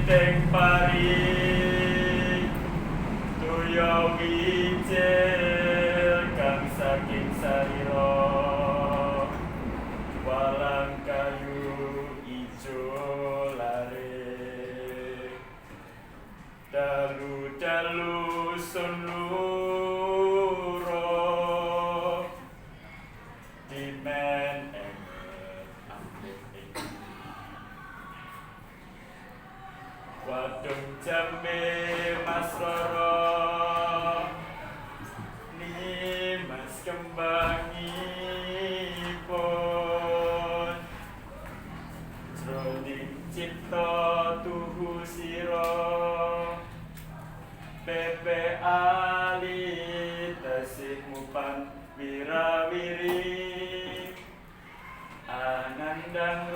teng pari Tuyo wijil kang saking sarira walang kayu ijo lare dalu-dalu sun luro dimen emet ambek wadung jambe mas roro ni mas kembangipun jroning cipta tuhu sira pepe ali tasih mupan wirawiri anandang